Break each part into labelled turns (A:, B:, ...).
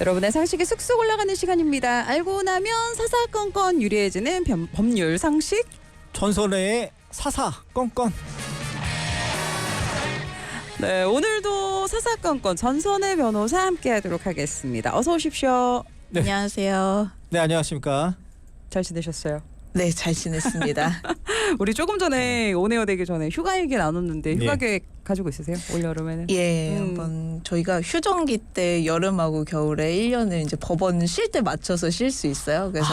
A: 여러분의 상식이 쑥쑥 올라가는 시간입니다. 알고 나면 사사건건 유리해지는 법률 상식.
B: 전설의 사사건건.
A: 네, 오늘도 사사건건 전선의 변호사 함께하도록 하겠습니다. 어서 오십시오.
B: 네.
C: 안녕하세요.
B: 네, 안녕하십니까.
A: 잘 지내셨어요?
C: 네, 잘 지냈습니다.
A: 우리 조금 전에 온에어 되기 전에 휴가 얘기 나눴는데 휴가
B: 네.
A: 계획 가지고 있으세요? 올 여름에는?
C: 예, 한번 저희가 휴정기 때 여름하고 겨울에 1년을 이제 법원 쉴 때 맞춰서 쉴 수 있어요. 그래서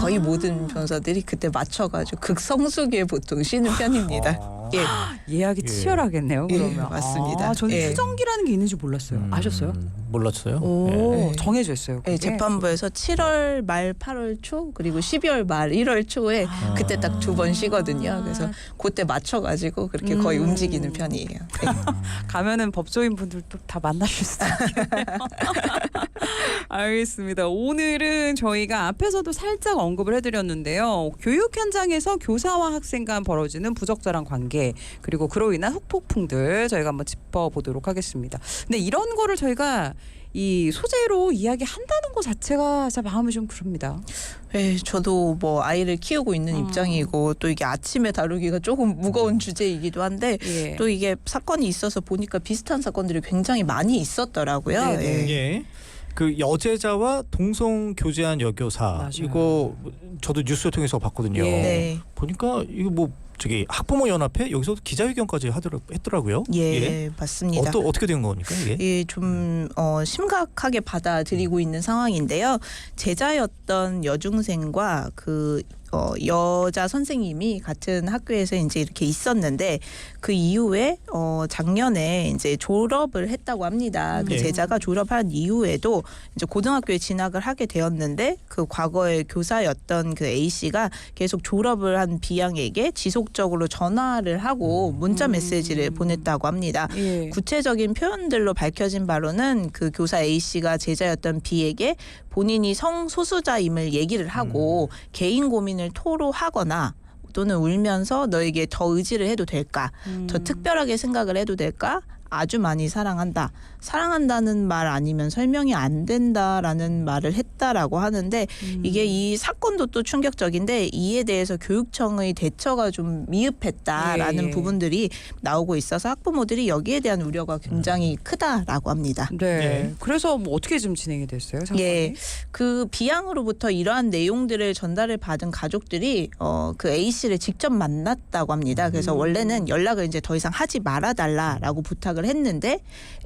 C: 거의 모든 변호사들이 그때 맞춰가지고 극성수기에 보통 쉬는 편입니다. 예,
A: 예약이
C: 예.
A: 치열하겠네요. 그러면.
C: 예, 맞습니다.
A: 저는
C: 예.
A: 휴정기라는 게 있는지 몰랐어요. 아셨어요?
B: 몰랐어요.
A: 오,
C: 예.
A: 정해져 있어요.
C: 예,
A: 그게?
C: 재판부에서 7월 말 8월 초 그리고 12월 말 1월 초에 그때 딱 2번 쉬거든요. 그래서 그때 맞춰가지고 그렇게 거의 움직이는 편이에요. 예.
A: 가면은 법조인 분들도 다 만나실 수 있겠네요. 알겠습니다. 오늘은 저희가 앞에서도 살짝 언급을 해드렸는데요. 교육 현장에서 교사와 학생 간 벌어지는 부적절한 관계 그리고 그로 인한 후폭풍들 저희가 한번 짚어보도록 하겠습니다. 근데 이런 거를 저희가 이 소재로 이야기한다는 것 자체가 진짜 마음이 좀 그럽니다.
C: 네, 저도 뭐 아이를 키우고 있는 입장이고 또 이게 아침에 다루기가 조금 무거운 주제이기도 한데
A: 예.
C: 또 이게 사건이 있어서 보니까 비슷한 사건들이 굉장히 많이 있었더라고요.
A: 네네.
C: 예.
B: 예. 그 여제자와 동성 교제한 여교사
A: 맞아요.
B: 이거 저도 뉴스 통해서 봤거든요.
A: 예.
C: 네.
B: 보니까 이거 뭐 저기 학부모 연합회 여기서 기자회견까지 했더라고요.
C: 예, 맞습니다.
B: 어떻게 된 거니까 이게?
C: 예, 좀 심각하게 받아들이고 있는 상황인데요. 제자였던 여중생과 그 여자 선생님이 같은 학교에서 이제 이렇게 있었는데 그 이후에 작년에 이제 졸업을 했다고 합니다. 그
B: 네.
C: 제자가 졸업한 이후에도 이제 고등학교에 진학을 하게 되었는데 그 과거에 교사였던 그 A 씨가 계속 졸업을 한 B양에게 지속적으로 전화를 하고 문자 메시지를 보냈다고 합니다.
A: 예.
C: 구체적인 표현들로 밝혀진 바로는 그 교사 A 씨가 제자였던 B에게 본인이 성소수자임을 얘기를 하고 개인 고민을 토로하거나 또는 울면서 너에게 더 의지를 해도 될까? 더 특별하게 생각을 해도 될까? 아주 많이 사랑한다. 사랑한다는 말 아니면 설명이 안 된다라는 말을 했다라고 하는데 이게 이 사건도 또 충격적인데 이에 대해서 교육청의 대처가 좀 미흡했다라는
A: 예.
C: 부분들이 나오고 있어서 학부모들이 여기에 대한 우려가 굉장히 크다라고 합니다.
A: 네.
B: 예.
A: 그래서 뭐 어떻게 좀 진행이 됐어요? 사건이?
C: 예, 그 B양으로부터 이러한 내용들을 전달을 받은 가족들이 그 A 씨를 직접 만났다고 합니다. 그래서 원래는 연락을 이제 더 이상 하지 말아달라라고 부탁을 했는데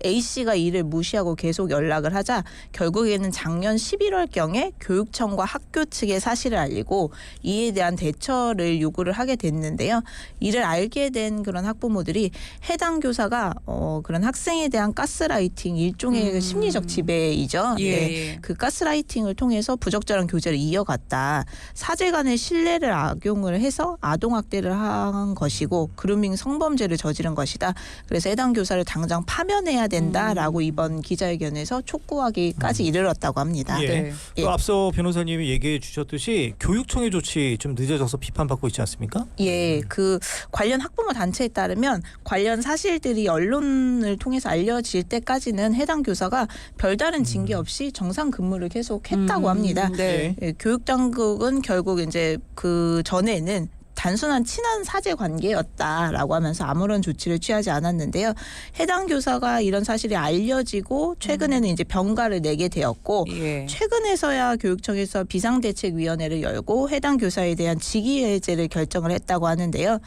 C: A 씨가 이를 무시하고 계속 연락을 하자 결국에는 작년 11월경에 교육청과 학교 측에 사실을 알리고 이에 대한 대처를 요구를 하게 됐는데요. 이를 알게 된 그런 학부모들이 해당 교사가 그런 학생에 대한 가스라이팅 일종의 심리적 지배이죠.
A: 예.
C: 네. 그 가스라이팅을 통해서 부적절한 교제를 이어갔다. 사제 간의 신뢰를 악용을 해서 아동학대를 한 것이고 그루밍 성범죄를 저지른 것이다. 그래서 해당 교사를 당장 파면해야 된다라고 이번 기자회견에서 촉구하기까지 이르렀다고 합니다.
B: 예.
A: 네.
B: 또 앞서 변호사님이 얘기해 주셨듯이 교육청의 조치 좀 늦어져서 비판받고 있지 않습니까?
C: 예, 그 관련 학부모 단체에 따르면 관련 사실들이 언론을 통해서 알려질 때까지는 해당 교사가 별다른 징계 없이 정상 근무를 계속 했다고 합니다.
A: 네.
C: 예, 교육당국은 결국 이제 그 전에는 단순한 친한 사제 관계였다라고 하면서 아무런 조치를 취하지 않았는데요. 해당 교사가 이런 사실이 알려지고 최근에는 이제 병가를 내게 되었고
A: 예.
C: 최근에서야 교육청에서 비상대책위원회를 열고 해당 교사에 대한 직위해제를 결정을 했다고 하는데요.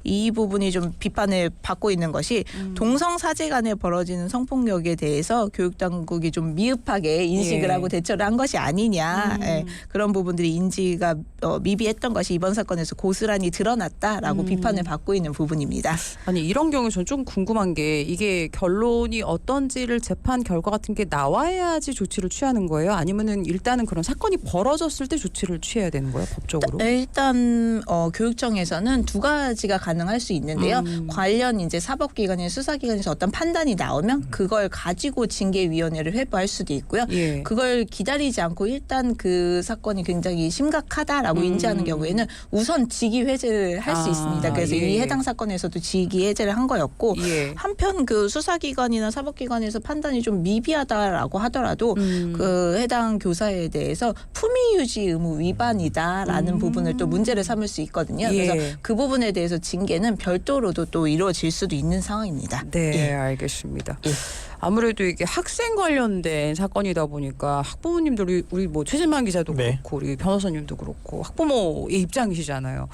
C: 이 부분이 좀 비판을 받고 있는 것이 동성 사제 간에 벌어지는 성폭력에 대해서 교육당국이 좀 미흡하게 인식을
A: 예.
C: 하고 대처를 한 것이 아니냐. 예, 그런 부분들이 인지가 미비했던 것이 이번 사건에서 고스란히 드러났다라고 비판을 받고 있는 부분입니다.
A: 아니 이런 경우 저는 좀 궁금한 게 이게 결론이 어떤지를 재판 결과 같은 게 나와야지 조치를 취하는 거예요? 아니면은 일단은 그런 사건이 벌어졌을 때 조치를 취해야 되는 거예요, 법적으로?
C: 일단 교육청에서는 두 가지가 가능할 수 있는데요. 관련 이제 사법기관이나 수사기관에서 어떤 판단이 나오면 그걸 가지고 징계위원회를 회부할 수도 있고요.
A: 예.
C: 그걸 기다리지 않고 일단 그 사건이 굉장히 심각하다라고 인지하는 경우에는 우선 직위 해제를 할 수 있습니다. 그래서
A: 예.
C: 이 해당 사건에서도 직위 해제를 한 거였고
A: 예.
C: 한편 그 수사기관이나 사법기관에서 판단이 좀 미비하다라고 하더라도 그 해당 교사에 대해서 품위유지 의무 위반이다라는 부분을 또 문제를 삼을 수 있거든요.
A: 예.
C: 그래서 그 부분에 대해서 징계는 별도로도 또 이루어질 수도 있는 상황입니다.
A: 네,
C: 예.
A: 알겠습니다.
C: 예.
A: 아무래도 이게 학생 관련된 사건이다 보니까 학부모님들 우리 뭐 최진만 기자도
B: 네.
A: 그렇고 우리 변호사님도 그렇고 학부모의 입장이시잖아요.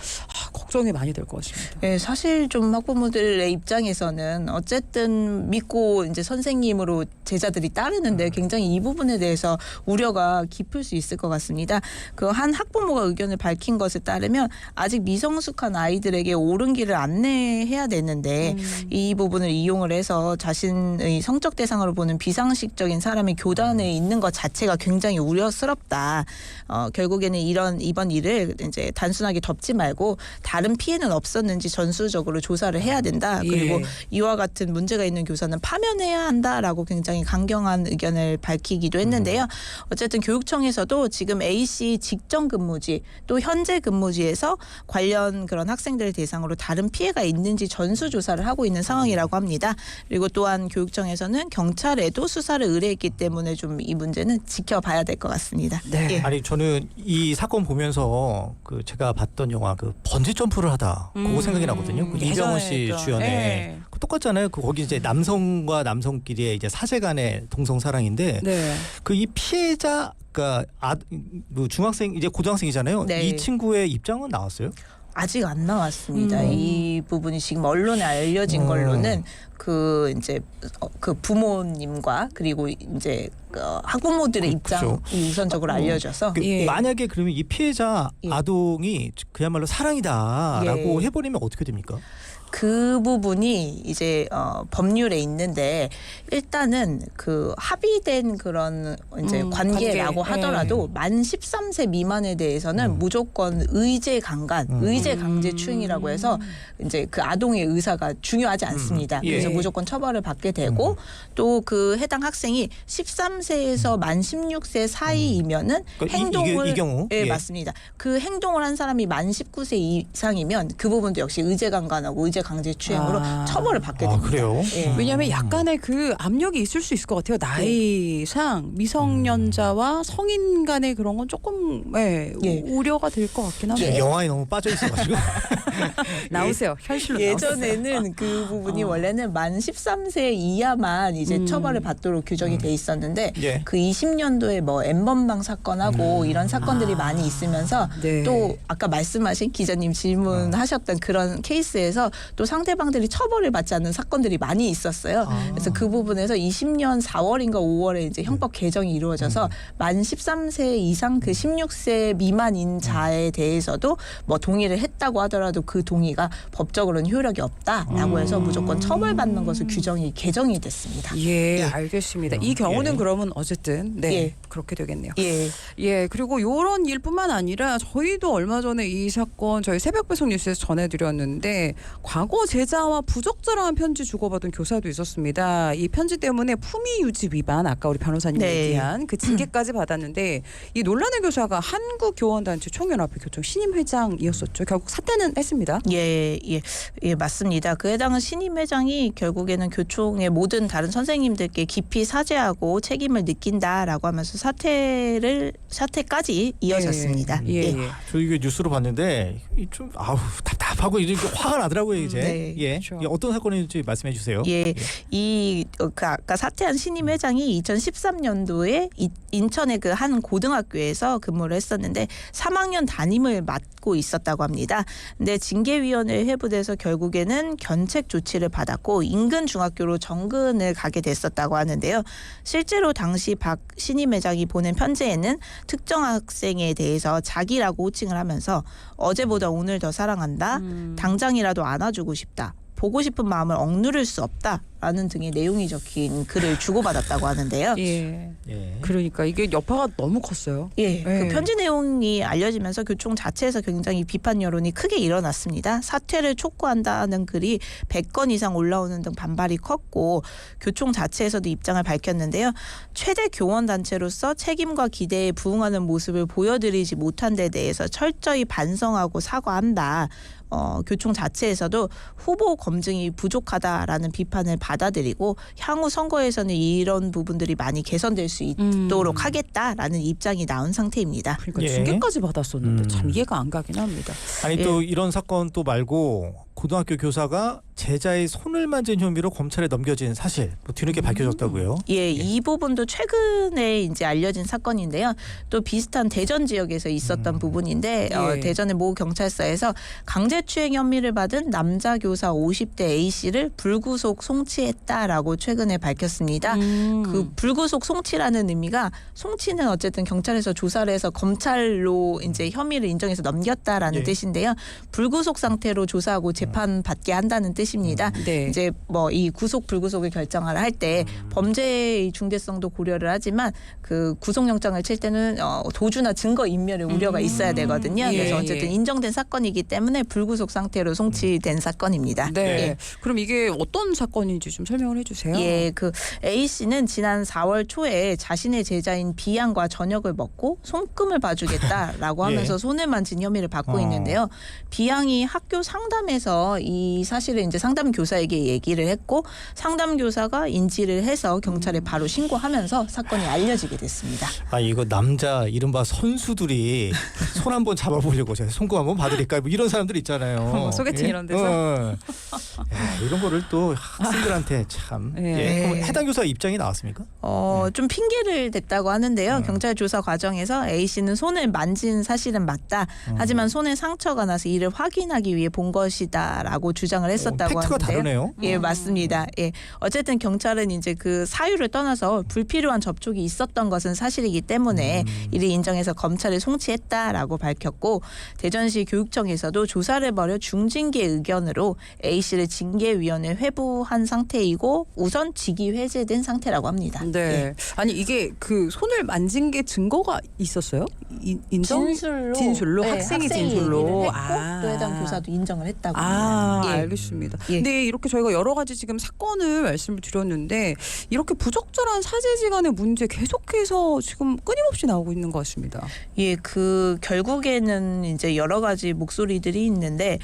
A: 걱정이 많이 될 것 같습니다.
C: 네, 사실 좀 학부모들의 입장에서는 어쨌든 믿고 이제 선생님으로 제자들이 따르는데 굉장히 이 부분에 대해서 우려가 깊을 수 있을 것 같습니다. 그 한 학부모가 의견을 밝힌 것에 따르면 아직 미성숙한 아이들에게 옳은 길을 안내해야 되는데 이 부분을 이용을 해서 자신의 성적 대상으로 보는 비상식적인 사람이 교단에 있는 것 자체가 굉장히 우려스럽다. 결국에는 이번 일을 이제 단순하게 덮지 말고 다른 피해는 없었는지 전수적으로 조사를 해야 된다. 그리고
A: 예.
C: 이와 같은 문제가 있는 교사는 파면해야 한다라고 굉장히 강경한 의견을 밝히기도 했는데요. 어쨌든 교육청에서도 지금 A씨 직전 근무지 또 현재 근무지에서 관련 그런 학생들 대상으로 다른 피해가 있는지 전수조사를 하고 있는 상황이라고 합니다. 그리고 또한 교육청에서는 경찰에도 수사를 의뢰했기 때문에 좀 이 문제는 지켜봐야 될 것 같습니다.
A: 네.
C: 예.
B: 아니 저는 이 사건 보면서 그 제가 봤던 영화 그 번지 점프를 하다 그거 생각이 나거든요. 그 이병헌 씨
A: 예전에
B: 주연의
A: 네.
B: 그 똑같잖아요. 그 거기 이제 남성과 남성끼리의 이제 사제간의 동성 사랑인데
A: 네.
B: 그 이 피해자 그러니까 그 중학생 이제 고등학생이잖아요.
C: 네.
B: 이 친구의 입장은 나왔어요?
C: 아직 안 나왔습니다. 이 부분이 지금 언론에 알려진 걸로는 그 이제 그 부모님과 그리고 이제 학부모들의
B: 그렇죠.
C: 입장이 우선적으로 알려져서
B: 그
A: 예.
B: 만약에 그러면 이 피해자
C: 예.
B: 아동이 그야말로 사랑이다라고
C: 예.
B: 해버리면 어떻게 됩니까?
C: 그 부분이 이제 법률에 있는데 일단은 그 합의된 그런 이제 관계라고
A: 관계.
C: 하더라도 만 13세 미만에 대해서는 무조건 의제 강간, 의제 강제추행이라고 해서 이제 그 아동의 의사가 중요하지 않습니다.
B: 예.
C: 그래서 무조건 처벌을 받게 되고 또 그 해당 학생이 13세에서 만 16세 사이이면은
B: 그러니까
C: 행동을
B: 이 경우
C: 예,
B: 예.
C: 맞습니다. 그 행동을 한 사람이 만 19세 이상이면 그 부분도 역시 의제 강간하고 의제 강제추행으로 처벌을 받게 됩니다.
B: 그래요?
C: 예.
A: 왜냐하면 약간의 그 압력이 있을 수 있을 것 같아요. 나이상 미성년자와 성인 간의 그런 건 조금
C: 예.
A: 우려가 될 것 같긴
B: 지금
A: 합니다.
B: 영화에 너무 빠져 있어가지고
A: 나오세요. 현실로 나오세요.
C: 예전에는 그 부분이 원래는 만 13세 이하만 이제 처벌을 받도록 규정이 돼 있었는데
B: 예.
C: 그 20년도에 뭐 N번방 사건하고 이런 사건들이 많이 있으면서
A: 네.
C: 또 아까 말씀하신 기자님 질문하셨던 그런 케이스에서 또 상대방들이 처벌을 받지 않는 사건들이 많이 있었어요. 그래서 그 부분에서 20년 4월인가 5월에 이제 형법 개정이 이루어져서 만 13세 이상 그 16세 미만인 자에 대해서도 뭐 동의를 했다고 하더라도 그 동의가 법적으로는 효력이 없다라고 해서 무조건 처벌받는 것을 규정이 개정이 됐습니다.
A: 예, 알겠습니다. 이 경우는
B: 예.
A: 그러면 어쨌든 네
C: 예.
A: 그렇게 되겠네요.
C: 예.
A: 예, 그리고 이런 일뿐만 아니라 저희도 얼마 전에 이 사건 저희 새벽 배송 뉴스에서 전해드렸는데 과거 제자와 부적절한 편지 주고받은 교사도 있었습니다. 이 편지 때문에 품위 유지 위반 아까 우리 변호사님
C: 네.
A: 얘기한 그 징계까지 받았는데 이 논란의 교사가 한국교원단체 총연합회 교총 신임 회장이었었죠. 결국 사퇴는 했습니다.
C: 예, 맞습니다. 그 해당 신임 회장이 결국에는 교총의 모든 다른 선생님들께 깊이 사죄하고 책임을 느낀다라고 하면서 사퇴까지 이어졌습니다.
A: 예, 예.
B: 저 이게 뉴스로 봤는데 좀 답답하고 이제 화가 나더라고요 이제.
C: 네,
B: 예.
A: 그렇죠.
B: 이게 어떤 사건인지 말씀해 주세요.
C: 예, 그 아까 사퇴한 신임 회장이 2013년도에 인천의 그 한 고등학교에서 근무를 했었는데 3학년 담임을 맡고 있었다고 합니다. 근데 징계위원회에 회부돼서 결국에는 견책 조치를 받았고 인근 중학교로 정근을 가게 됐었다고 하는데요. 실제로 당시 박 신임 회장이 보낸 편지에는 특정 학생에 대해서 자기라고 호칭을 하면서 어제보다 오늘 더 사랑한다. 당장이라도 안아주고 싶다. 보고 싶은 마음을 억누를 수 없다라는 등의 내용이 적힌 글을 주고받았다고 하는데요.
A: 예.
B: 예.
A: 그러니까 이게 여파가 너무 컸어요.
C: 예,
A: 네.
C: 그 편지 내용이 알려지면서 교총 자체에서 굉장히 비판 여론이 크게 일어났습니다. 사퇴를 촉구한다는 글이 100건 이상 올라오는 등 반발이 컸고 교총 자체에서도 입장을 밝혔는데요. 최대 교원 단체로서 책임과 기대에 부응하는 모습을 보여드리지 못한 데 대해서 철저히 반성하고 사과한다. 교총 자체에서도 후보 검증이 부족하다라는 비판을 받아들이고 향후 선거에서는 이런 부분들이 많이 개선될 수 있도록 하겠다라는 입장이 나온 상태입니다.
A: 그러니까
B: 예.
A: 징계까지 받았었는데 참 이해가 안 가긴 합니다.
B: 아니
C: 예.
B: 또 이런 사건 또 말고 고등학교 교사가 제자의 손을 만진 혐의로 검찰에 넘겨진 사실 뭐 뒤늦게 밝혀졌다고요.
C: 예, 이 부분도 최근에 이제 알려진 사건인데요. 또 비슷한 대전 지역에서 있었던 부분인데
A: 예.
C: 대전의 모 경찰서에서 강제추행 혐의를 받은 남자 교사 50대 A 씨를 불구속 송치했다라고 최근에 밝혔습니다. 그 불구속 송치라는 의미가 송치는 어쨌든 경찰에서 조사를 해서 검찰로 이제 혐의를 인정해서 넘겼다라는
B: 예.
C: 뜻인데요. 불구속 상태로 조사하고 재판 받게 한다는 뜻입니다.
A: 네.
C: 이제 뭐 이 구속 불구속을 결정을 할 때 범죄의 중대성도 고려를 하지만 그 구속영장을 칠 때는 도주나 증거 인멸의 우려가 있어야 되거든요.
A: 예,
C: 그래서 어쨌든
A: 예.
C: 인정된 사건이기 때문에 불구속 상태로 송치된 사건입니다.
A: 네.
C: 예.
A: 그럼 이게 어떤 사건인지 좀 설명을 해주세요.
C: 예, 그 A 씨는 지난 4월 초에 자신의 제자인 B양과 저녁을 먹고 손금을 봐주겠다라고
B: 예.
C: 하면서 손을 만진 혐의를 받고 있는데요. B양이 학교 상담에서 이 사실을 이제 상담 교사에게 얘기를 했고 상담 교사가 인지를 해서 경찰에 바로 신고하면서 사건이 알려지게 됐습니다.
B: 아 이거 남자 이른바 선수들이 손 한번 잡아보려고 제가 손금 한번 봐드릴까요? 뭐 이런 사람들 있잖아요.
A: 소개팅
B: 예?
A: 이런 데서?
B: 야, 이런 거를 또 학생들한테 참.
A: 예.
B: 예. 그럼 해당 교사 입장이 나왔습니까?
C: 좀 핑계를 댔다고 하는데요. 경찰 조사 과정에서 A 씨는 손을 만진 사실은 맞다. 하지만 손에 상처가 나서 이를 확인하기 위해 본 것이다라고 주장을 했었다고
B: 팩트가
C: 하는데요.
B: 다르네요.
C: 예, 맞습니다. 예. 어쨌든 경찰은 이제 그 사유를 떠나서 불필요한 접촉이 있었던 것은 사실이기 때문에 이를 인정해서 검찰에 송치했다라고 밝혔고 대전시 교육청에서도 조사를 벌여 중징계 의견으로 A 씨를 징계위원회에 회부한 상태이고 우선 직위 해제된 상태라고 합니다.
A: 네.
C: 예.
A: 아니 이게 그 손을 만진 게 증거가 있었어요? 인정? 진술로? 학생이 진술로?
C: 얘기를 했고
A: 아.
C: 또 해당 교사도 인정을 했다고
A: 아,
C: 합니다. 예.
A: 알겠습니다.
C: 예.
A: 근데 이렇게 저희가 여러 가지 지금 사건을 말씀을 드렸는데 이렇게 부적절한 사제지간의 문제 계속해서 지금 끊임없이 나오고 있는 것 같습니다.
C: 예, 그 결국에는 이제 여러 가지 목소리들이 있는데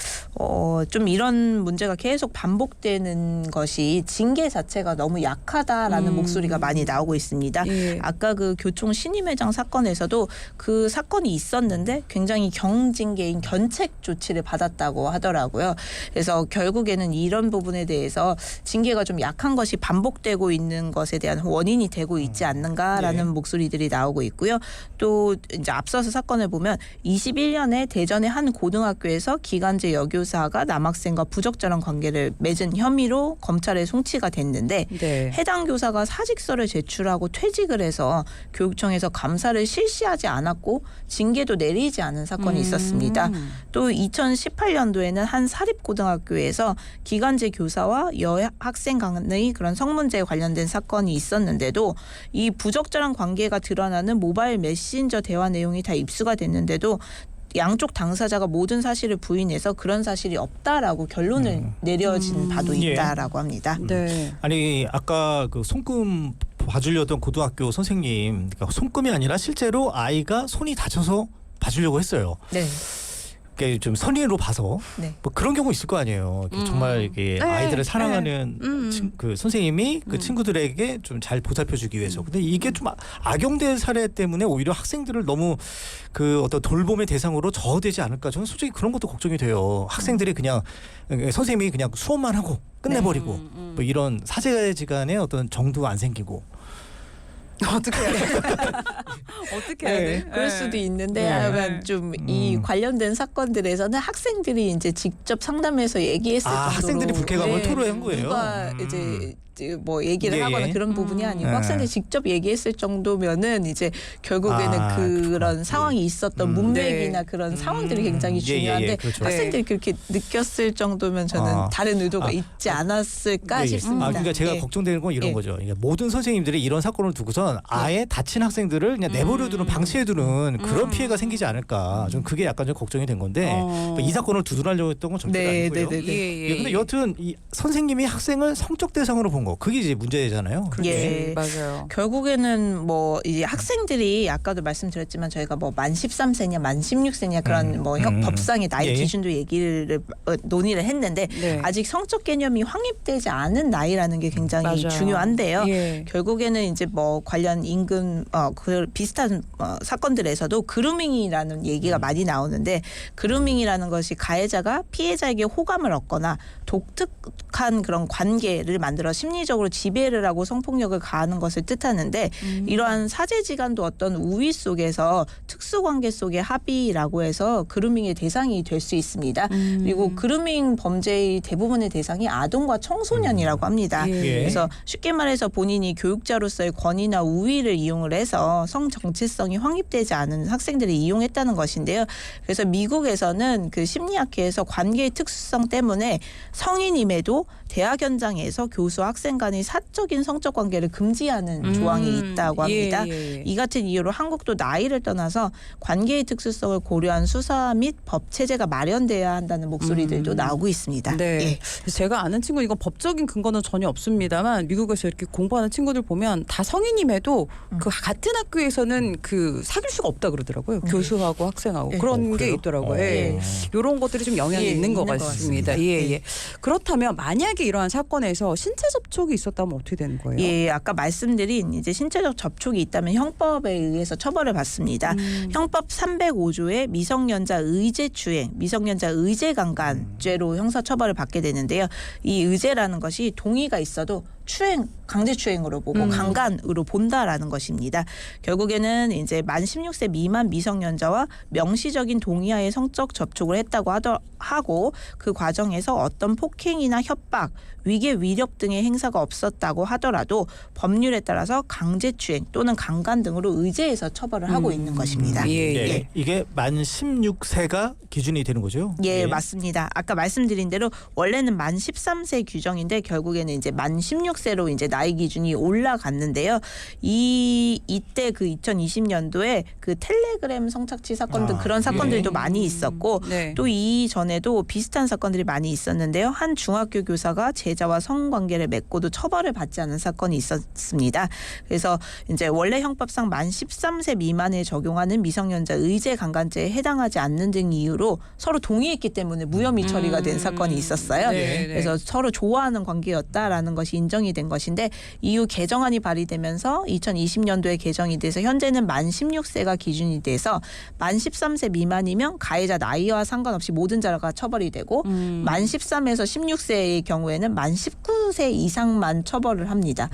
C: 좀 이런 문제가 계속 반복되는 것이 징계 자체가 너무 약하다라는 목소리가 많이 나오고 있습니다.
A: 예.
C: 아까 그 교총 신임회장 사건에서도 그 사건이 있었는데 굉장히 경징계인 견책 조치를 받았다고 하더라고요. 그래서 결국에는 이런 부분에 대해서 징계가 좀 약한 것이 반복되고 있는 것에 대한 원인이 되고 있지 않는가라는
B: 예.
C: 목소리들이 나오고 있고요. 또 이제 앞서서 사건을 보면 21년에 대전의 한 고등학교에서 기간제 여교사가 남학생과 부적절한 관계를 맺은 혐의로 검찰에 송치가 됐는데
A: 네.
C: 해당 교사가 사직서를 제출하고 퇴직을 해서 교육청에서 감사를 실시하지 않았고 징계도 내리지 않은 사건이 있었습니다. 또 2018년도에는 한 사립고등학교에서 기간제 교사와 여학생 간의 그런 성문제에 관련된 사건이 있었는데도 이 부적절한 관계가 드러나는 모바일 메신저 대화 내용이 다 입수가 됐는데도 양쪽 당사자가 모든 사실을 부인해서 그런 사실이 없다라고 결론을 내려진 바도
B: 예.
C: 있다라고 합니다.
A: 네.
B: 아니 아까 그 손금 봐주려던 고등학교 선생님 그러니까 손금이 아니라 실제로 아이가 손이 다쳐서 봐주려고 했어요.
C: 네.
B: 그게 좀 선의로 봐서
C: 네.
B: 뭐 그런 경우 있을 거 아니에요. 정말 이게
A: 네,
B: 아이들을 사랑하는
A: 네.
B: 그 선생님이 그 친구들에게 좀 잘 보살펴주기 위해서. 근데 이게 좀 악용된 사례 때문에 오히려 학생들을 너무 그 어떤 돌봄의 대상으로 저어되지 않을까. 저는 솔직히 그런 것도 걱정이 돼요. 학생들이 그냥 선생님이 그냥 수업만 하고 끝내버리고 뭐 이런 사제지간에 어떤 정도가 안 생기고.
A: 어떻게 해야 돼? 어떻게 해야 돼?
C: 그럴 수도 있는데
B: 네.
C: 약간 좀 이 관련된 사건들에서는 학생들이 이제 직접 상담해서 얘기했을 정도로
B: 학생들이 불쾌감을 토로한 거예요.
C: 누가 이제 뭐 얘기를
B: 예,
C: 하거나
B: 예.
C: 그런 부분이 아니고
B: 예.
C: 학생들이 직접 얘기했을 정도면은 이제 결국에는 그런
B: 그렇구나.
C: 상황이 있었던 문맥이나
A: 네.
C: 그런 상황들이 굉장히
B: 예,
C: 중요한데
B: 그렇죠.
C: 학생들이 그렇게 느꼈을 정도면 저는 다른 의도가 있지 않았을까
B: 예, 예.
C: 싶습니다.
B: 그러니까 제가
C: 예.
B: 걱정되는 건 이런
C: 예.
B: 거죠. 그러니까 모든 선생님들이 이런 사건을 두고선 아예 다친 학생들을 그냥 내버려두는 방치해두는 그런 피해가 생기지 않을까. 좀 그게 약간 좀 걱정이 된 건데 그러니까 이 사건을 두둔하려고 했던 건 절대
C: 네,
B: 아니고요.
C: 네, 네, 네.
A: 예,
B: 예, 근데 여튼 이 선생님이 학생을 성적 대상으로 본 거 그게 이제 문제잖아요.
A: 그렇지.
C: 예.
A: 맞아요.
C: 결국에는 뭐 이제 학생들이 아까도 말씀드렸지만 저희가 뭐 만 13세냐 만 16세냐 그런 뭐 법상의 나이
B: 예.
C: 기준도 얘기를 논의를 했는데
A: 네.
C: 아직 성적 개념이 확립되지 않은 나이라는 게 굉장히
A: 맞아요.
C: 중요한데요.
A: 예.
C: 결국에는 이제 뭐 관련 임금 그 비슷한 사건들에서도 그루밍이라는 얘기가 많이 나오는데 그루밍이라는 것이 가해자가 피해자에게 호감을 얻거나 독특한 그런 관계를 만들어 심리적으로 지배를 하고 성폭력을 가하는 것을 뜻하는데 이러한 사제지간도 어떤 우위 속에서 특수관계 속의 합의라고 해서 그루밍의 대상이 될 수 있습니다. 그리고 그루밍 범죄의 대부분의 대상이 아동과 청소년이라고 합니다.
A: 예.
C: 그래서 쉽게 말해서 본인이 교육자로서의 권위나 우위를 이용을 해서 성 정체성이 확립되지 않은 학생들을 이용했다는 것인데요. 그래서 미국에서는 그 심리학회에서 관계의 특수성 때문에 성인임에도 대학 현장에서 교수와 학생 간의 사적인 성적 관계를 금지하는 조항이 있다고 합니다.
A: 예.
C: 이 같은 이유로 한국도 나이를 떠나서 관계의 특수성을 고려한 수사 및 법 체제가 마련돼야 한다는 목소리들도 나오고 있습니다.
A: 네.
C: 예.
A: 제가 아는 친구 이거 법적인 근거는 전혀 없습니다만 미국에서 이렇게 공부하는 친구들 보면 다 성인임에도 그 같은 학교에서는 그 사귈 수가 없다 그러더라고요. 교수하고 학생하고
C: 예.
A: 그런 게
B: 그래요?
A: 있더라고요. 예. 이런 것들이 좀 영향이
C: 예,
A: 있는 것
C: 있는 것
A: 같습니다.
C: 같습니다.
A: 예,
C: 예.
A: 예. 그렇다면 만약에 이러한 사건에서 신체 접촉이 있었다면 어떻게 되는 거예요?
C: 예, 아까 말씀드린 이제 신체적 접촉이 있다면 형법에 의해서 처벌을 받습니다. 형법 305조의 미성년자 의제추행, 미성년자 의제강간죄로 형사처벌을 받게 되는데요. 이 의제라는 것이 동의가 있어도 추행, 강제추행으로 보고 강간으로 본다라는 것입니다. 결국에는 이제 만 16세 미만 미성년자와 명시적인 동의하에 성적 접촉을 했다고 하고 그 과정에서 어떤 폭행이나 협박, 위계 위력 등의 행사가 없었다고 하더라도 법률에 따라서 강제추행 또는 강간 등으로 의제해서 처벌을 하고 있는 것입니다.
A: 예,
B: 예.
A: 예.
B: 이게 만 16세가 기준이 되는 거죠?
C: 예, 맞습니다. 아까 말씀드린 대로 원래는 만 13세 규정인데 결국에는 이제 만 16세로 이제 나이 기준이 올라갔는데요. 이때 그 2020년도에 그 텔레그램 성착취 사건 등 그런 사건들도 많이 있었고
A: 네.
C: 또 이전에도 비슷한 사건들이 많이 있었는데요. 한 중학교 교사가 제자와 성관계를 맺고도 처벌을 받지 않은 사건이 있었습니다. 그래서 이제 원래 형법상 만 13세 미만에 적용하는 미성년자 의제 강간죄에 해당하지 않는 등 이유로 서로 동의했기 때문에 무혐의 처리가 된 사건이 있었어요.
A: 네, 네.
C: 그래서 서로 좋아하는 관계였다라는 것이 인정이 된 것인데 이후 개정안이 발의되면서 2020년도에 개정이 돼서 현재는 만 16세가 기준이 돼서 만 13세 미만이면 가해자 나이와 상관없이 모든 자가 처벌이 되고 만 13에서 16세의 경우에는 만 19세 이상만 처벌을 합니다.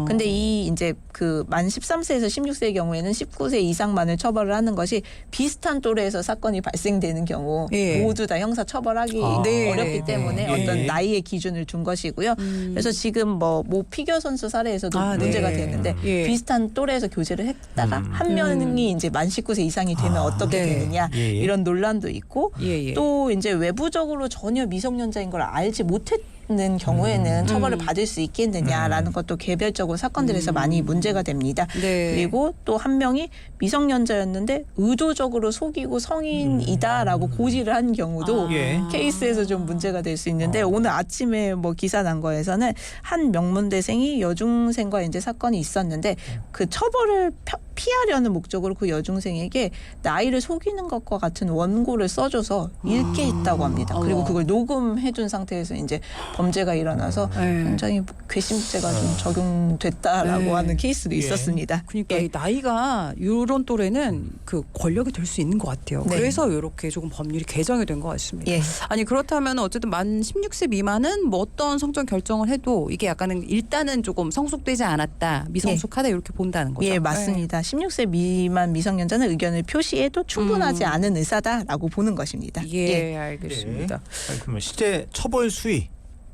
C: 근데 이 이제 그 만 13세에서 16세의 경우에는 19세 이상만을 처벌을 하는 것이 비슷한 또래에서 사건이 발생되는 경우
A: 예.
C: 모두 다 형사 처벌하기
A: 네.
C: 어렵기 때문에
B: 예.
C: 어떤 나이의 기준을 둔 것이고요. 그래서 지금 뭐 피겨 선수 사례에서도
A: 아,
C: 문제가
A: 네.
C: 되는데
A: 예.
C: 비슷한 또래에서 교제를 했다가 한 명이 이제 만 19세 이상이 되면 어떻게
A: 네.
C: 되느냐
B: 예, 예.
C: 이런 논란도 있고
A: 예, 예.
C: 또 이제 외부적으로 전혀 미성년자인 걸 알지 못했는 경우에는 처벌을 받을 수 있겠느냐라는 것도 개별적으로 사건들에서 많이 문제가 됩니다.
A: 네.
C: 그리고 또 한 명이 미성년자였는데 의도적으로 속이고 성인이다라고 고지를 한 경우도
B: 예.
C: 케이스에서 좀 문제가 될 수 있는데 오늘 아침에 뭐 기사 난 거에서는 한 명문대생이 여중생과 이제 사건이 있었는데 그 처벌을 피하려는 목적으로 그 여중생에게 나이를 속이는 것과 같은 원고를 써줘서 읽게 했다고 합니다. 그리고 그걸 녹음해둔 상태에서 이제 범죄가 일어나서
A: 네.
C: 굉장히 괘씸죄가 좀 적용됐다라고
A: 네.
C: 하는 케이스도
B: 예.
C: 있었습니다.
A: 그러니까
C: 예.
A: 이 나이가 이런 또래는 그 권력이 될 수 있는 것 같아요.
C: 네.
A: 그래서 이렇게 조금 법률이 개정이 된 것 같습니다.
C: 예.
A: 아니 그렇다면 어쨌든 만 16세 미만은 뭐 어떤 성적 결정을 해도 이게 약간은 일단은 조금 성숙되지 않았다, 미성숙하다 이렇게 본다는 거죠.
C: 예, 맞습니다. 16세 미만 미성년자는 의견을 표시해도 충분하지 않은 의사다라고 보는 것입니다.
A: 예, 알겠습니다.
B: 아니, 그러면 실제 처벌 수위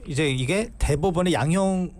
B: 이제 이게 대법원의 양형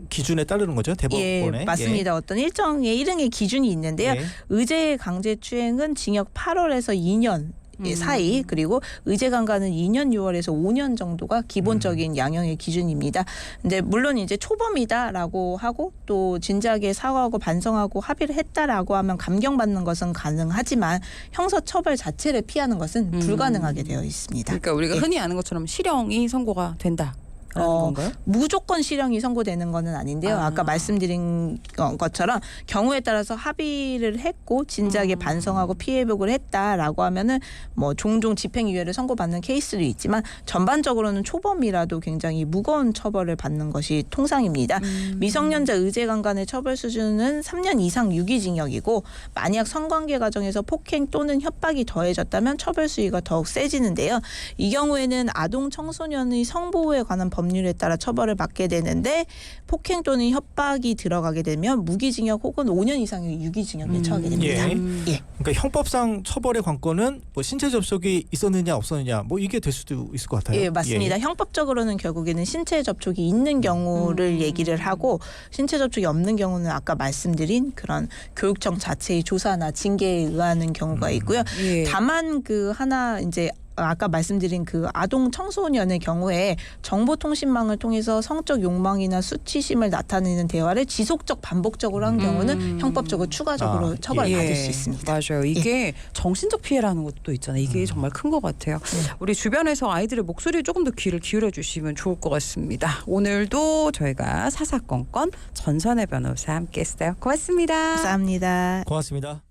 B: 기준에 따르는 거죠, 대법원에.
C: 예, 맞습니다. 어떤 일정의 일응의 기준이 있는데요.
B: 예.
C: 의제 강제추행은 징역 8월에서 2년 사이, 그리고 의제 강간은 2년 6월에서 5년 정도가 기본적인 양형의 기준입니다. 근데 물론 이제 초범이다라고 하고 또 진작에 사과하고 반성하고 합의를 했다라고 하면 감경받는 것은 가능하지만 형사처벌 자체를 피하는 것은 불가능하게 되어 있습니다.
A: 그러니까 우리가
C: 예.
A: 흔히 아는 것처럼 실형이 선고가 된다. 건가요?
C: 무조건 실형이 선고되는 것은 아닌데요. 아까 말씀드린 것처럼 경우에 따라서 합의를 했고 진작에 반성하고 피해복을 했다라고 하면은 뭐 종종 집행유예를 선고받는 케이스도 있지만 전반적으로는 초범이라도 굉장히 무거운 처벌을 받는 것이 통상입니다. 미성년자 의제 강간의 처벌 수준은 3년 이상 유기징역이고 만약 성관계 과정에서 폭행 또는 협박이 더해졌다면 처벌 수위가 더욱 세지는데요. 이 경우에는 아동 청소년의 성보호에 관한 법률에 따라 처벌을 받게 되는데 폭행 또는 협박이 들어가게 되면 무기징역 혹은 5년 이상의 유기징역에 처하게 됩니다.
B: 예. 그러니까 형법상 처벌의 관건은 뭐 신체 접촉이 있었느냐 없었느냐 뭐 이게 될 수도 있을 것 같아요.
C: 예, 맞습니다. 형법적으로는 결국에는 신체 접촉이 있는 경우를 얘기를 하고 신체 접촉이 없는 경우는 아까 말씀드린 그런 교육청 자체의 조사나 징계에 의하는 경우가 있고요.
A: 예.
C: 다만 그 하나 이제 아까 말씀드린 그 아동 청소년의 경우에 정보통신망을 통해서 성적 욕망이나 수치심을 나타내는 대화를 지속적 반복적으로 한 경우는 형법적으로 추가적으로 처벌받을 수 있습니다.
A: 맞아요. 이게 정신적 피해라는 것도 있잖아요. 이게 정말 큰 것 같아요. 우리 주변에서 아이들의 목소리에 조금 더 귀를 기울여 주시면 좋을 것 같습니다. 오늘도 저희가 사사건건 전선의 변호사 함께했어요. 고맙습니다.
C: 감사합니다.
B: 고맙습니다.